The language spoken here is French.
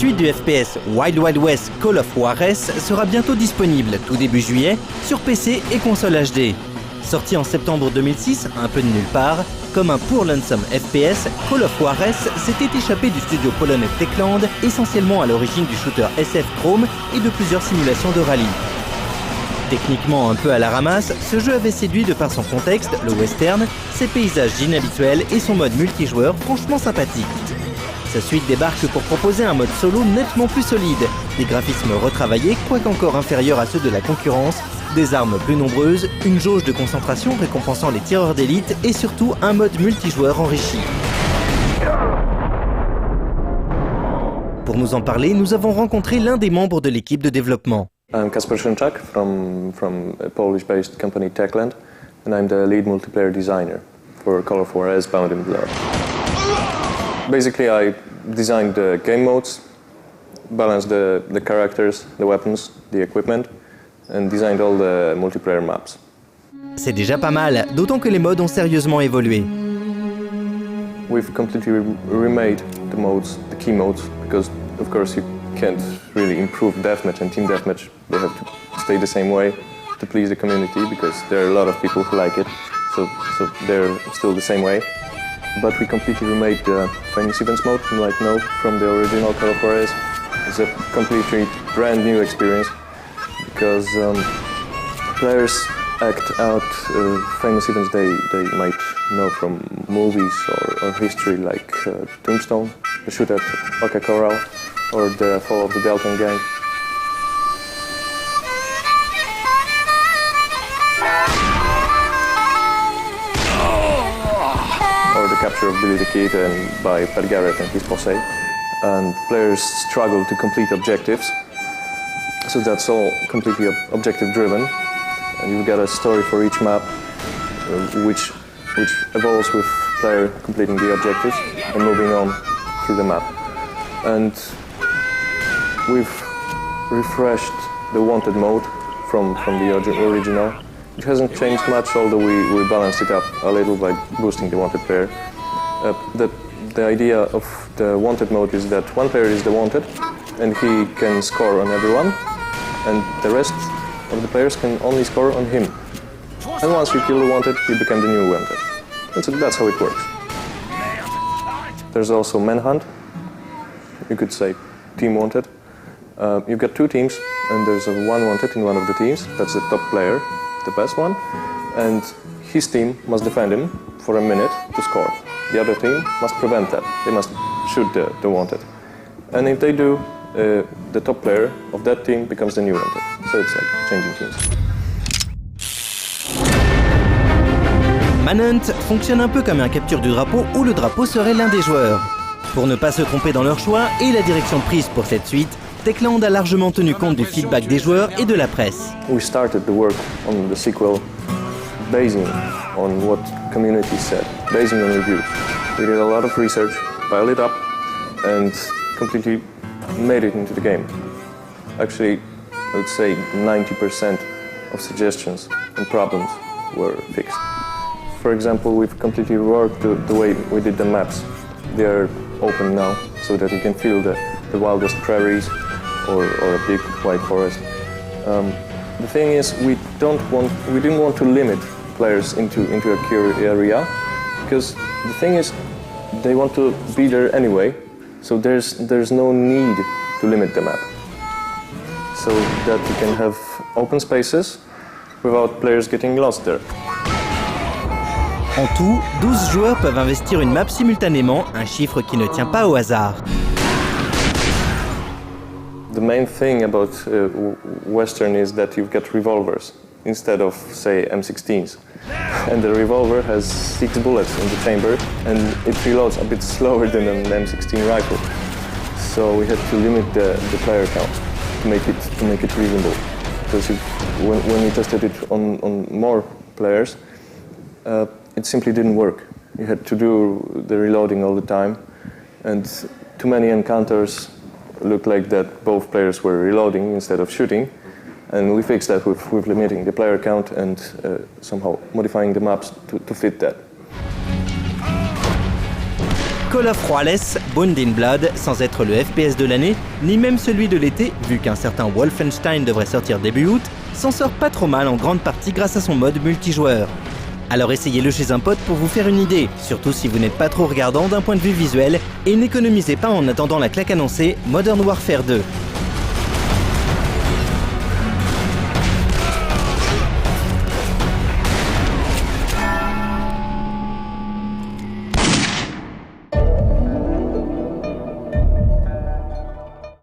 suite du FPS Wild Wild West Call of Juarez sera bientôt disponible, tout début juillet, sur PC et console HD. Sorti en septembre 2006, un peu de nulle part, comme un pour lonesome FPS, Call of Juarez s'était échappé du studio polonais Techland, essentiellement à l'origine du shooter SF Chrome et de plusieurs simulations de rallye. Techniquement un peu à la ramasse, ce jeu avait séduit de par son contexte, le western, ses paysages inhabituels et son mode multijoueur franchement sympathique. Sa suite débarque pour proposer un mode solo nettement plus solide, des graphismes retravaillés, quoique encore inférieurs à ceux de la concurrence, des armes plus nombreuses, une jauge de concentration récompensant les tireurs d'élite et surtout un mode multijoueur enrichi. Pour nous en parler, nous avons rencontré l'un des membres de l'équipe de développement. I'm Kasper Szymczak from a Polish-based company Techland, and I'm the lead multiplayer designer for Call of Juarez Bound in Blood. Basically, I designed the game modes, balanced the characters, the weapons, the equipment, and designed all the multiplayer maps. C'est déjà pas mal, d'autant que les modes ont sérieusement évolué. We've completely remade the modes, the key modes, because of course you can't really improve deathmatch and team deathmatch. They have to stay the same way to please the community, because there are a lot of people who like it, so they're still the same way. But we completely remade the famous events mode in light mode from the original Call of Juarez. It's a completely brand new experience, because players act out famous events they might know from movies or history, like Tombstone, the shoot at Oka Corral, or the fall of the Delton Gang. Or the capture of Billy the Kid by Pat Garrett and his posse. And players struggle to complete objectives. So that's all completely objective driven. And you've got a story for each map, which evolves with player completing the objectives and moving on through the map. And we've refreshed the wanted mode from the original. It hasn't changed much, although we balanced it up a little by boosting the wanted player. The idea of the wanted mode is that one player is the wanted, and he can score on everyone, and the rest of the players can only score on him. And once you kill the wanted, you become the new wanted. And so that's how it works. There's also manhunt. You could say team wanted. You've got two teams, and there's one wanted in one of the teams. That's the top player, the best one. And his team must defend him for a minute to score. The other team must prevent that. They must shoot the wanted. And if they do, the top player of that team becomes the new wanted. So it's like changing teams. Manhunt fonctionne un peu comme un capture du drapeau où le drapeau serait l'un des joueurs. Pour ne pas se tromper dans leur choix et la direction prise pour cette suite, Techland a largement tenu compte du feedback des joueurs et de la presse. We started the work on the sequel basing on what community said, basing on reviews. We did a lot of research, piled it up, and completely made it into the game. Actually, I would say 90% of suggestions and problems were fixed. For example, we've completely reworked the way we did the maps. They are open now, so that you can feel the wildest prairies or a big white forest. The thing is, we didn't want to limit players into a clear area, because the thing is, they want to be there anyway, so there's no need to limit the map, so that you can have open spaces without players getting lost there. En tout, 12 joueurs peuvent investir une map simultanément, un chiffre qui ne tient pas au hasard. The main thing about Western is that you've got revolvers instead of, say, M16s. And the revolver has 6 bullets in the chamber, and it reloads a bit slower than an M16 rifle. So we had to limit the player count to make it reasonable. Because when we tested it on more players, it simply didn't work. You had to do the reloading all the time, and too many encounters looked like that both players were reloading instead of shooting, and we fixed that with limiting the player count and somehow modifying the maps to fit that. Call of Juarez Bound in Blood, sans être le FPS de l'année, ni même celui de l'été, vu qu'un certain Wolfenstein devrait sortir début août, s'en sort pas trop mal en grande partie grâce à son mode multijoueur. Alors essayez-le chez un pote pour vous faire une idée, surtout si vous n'êtes pas trop regardant d'un point de vue visuel, et n'économisez pas en attendant la claque annoncée Modern Warfare 2.